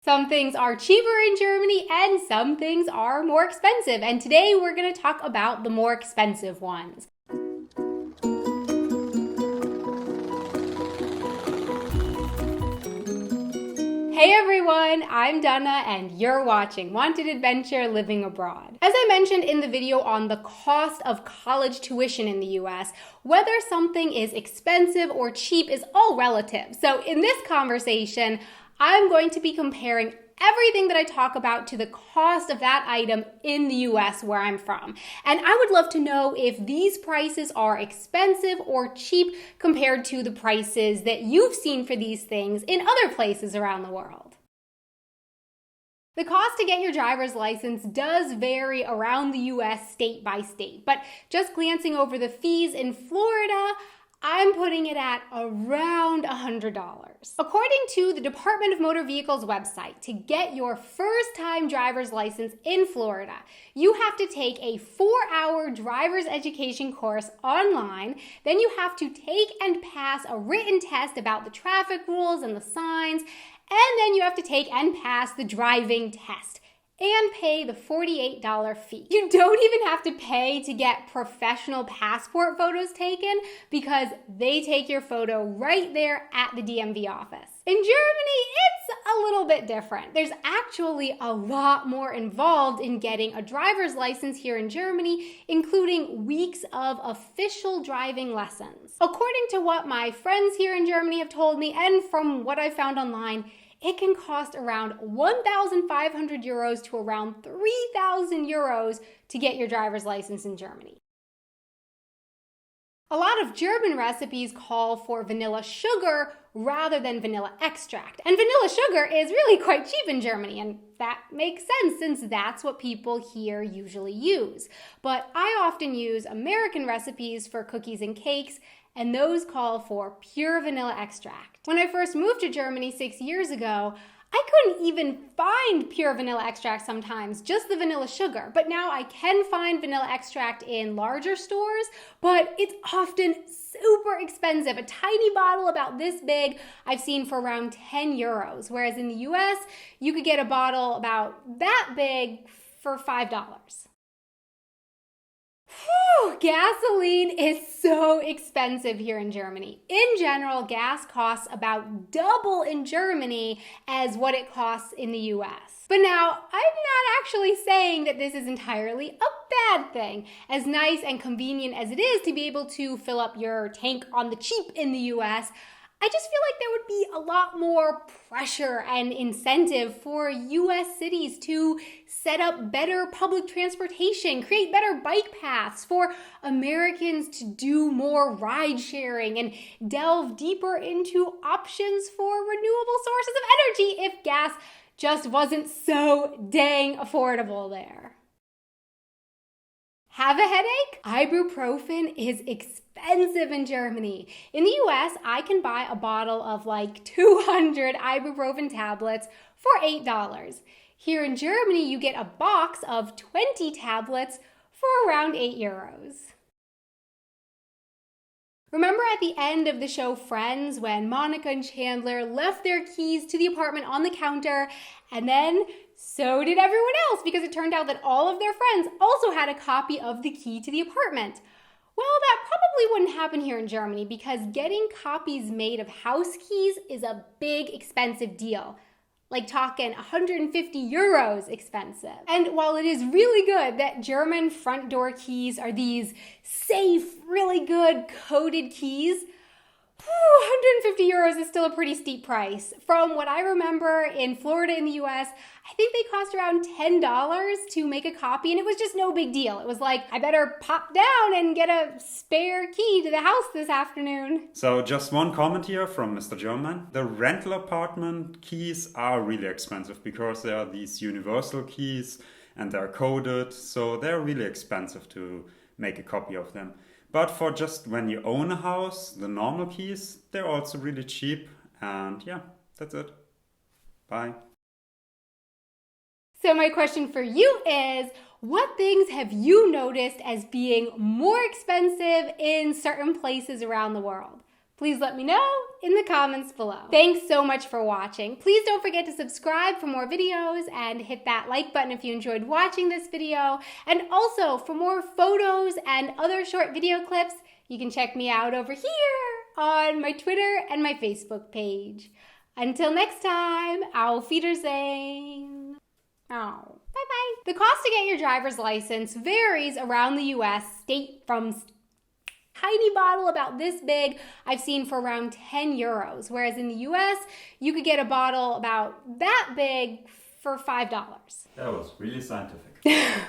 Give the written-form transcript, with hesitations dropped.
Some things are cheaper in Germany and some things are more expensive. And today we're going to talk about the more expensive ones. Hey everyone, I'm Dana and you're watching Wanted Adventure Living Abroad. As I mentioned in the video on the cost of college tuition in the US, whether something is expensive or cheap is all relative. So in this conversation, I'm going to be comparing everything that I talk about to the cost of that item in the US where I'm from. And I would love to know if these prices are expensive or cheap compared to the prices that you've seen for these things in other places around the world. The cost to get your driver's license does vary around the US state by state, but just glancing over the fees in Florida, I'm putting it at around $100. According to the Department of Motor Vehicles website, to get your first-time driver's license in Florida, you have to take a 4-hour driver's education course online. Then you have to take and pass a written test about the traffic rules and the signs, and then you have to take and pass the driving test and pay the $48 fee. You don't even have to pay to get professional passport photos taken because they take your photo right there at the DMV office. In Germany, it's a little bit different. There's actually a lot more involved in getting a driver's license here in Germany, including weeks of official driving lessons. According to what my friends here in Germany have told me and from what I found online, it can cost around 1,500 euros to around 3,000 euros to get your driver's license in Germany. A lot of German recipes call for vanilla sugar rather than vanilla extract. And vanilla sugar is really quite cheap in Germany, and that makes sense since that's what people here usually use. But I often use American recipes for cookies and cakes, and those call for pure vanilla extract. When I first moved to Germany 6 years ago, I couldn't even find pure vanilla extract sometimes, just the vanilla sugar. But now I can find vanilla extract in larger stores, but it's often super expensive. A tiny bottle about this big I've seen for around 10 euros, whereas in the US, you could get a bottle about that big for $5. Gasoline is so expensive here in Germany. In general, gas costs about double in Germany as what it costs in the US. But now, I'm not actually saying that this is entirely a bad thing. As nice and convenient as it is to be able to fill up your tank on the cheap in the US, I just feel like there would be a lot more pressure and incentive for US cities to set up better public transportation, create better bike paths, for Americans to do more ride sharing and delve deeper into options for renewable sources of energy if gas just wasn't so dang affordable there. Have a headache? Ibuprofen is expensive in Germany. In the US, I can buy a bottle of like 200 ibuprofen tablets for $8. Here in Germany, you get a box of 20 tablets for around 8 euros. Remember at the end of the show Friends when Monica and Chandler left their keys to the apartment on the counter, and then so did everyone else because it turned out that all of their friends also had a copy of the key to the apartment. Well, that probably wouldn't happen here in Germany because getting copies made of house keys is a big expensive deal. Like talking 150 euros expensive. And while it is really good that German front door keys are these safe, really good coded keys, 150 euros is still a pretty steep price. From what I remember in Florida in the US, I think they cost around $10 to make a copy, and it was just no big deal. It was like, I better pop down and get a spare key to the house this afternoon. So just one comment here from Mr. German. The rental apartment keys are really expensive because they are these universal keys and they're coded, so they're really expensive to make a copy of them. But for just when you own a house, the normal keys, they're also really cheap. And yeah, that's it. Bye. So my question for you is, what things have you noticed as being more expensive in certain places around the world? Please let me know in the comments below. Thanks so much for watching. Please don't forget to subscribe for more videos and hit that like button if you enjoyed watching this video. And also, for more photos and other short video clips, you can check me out over here on my Twitter and my Facebook page. Until next time, auf Wiedersehen. Oh, bye-bye. The cost to get your driver's license varies around the US, state from tiny bottle about this big I've seen for around 10 euros, whereas in the US, you could get a bottle about that big for $5. That was really scientific.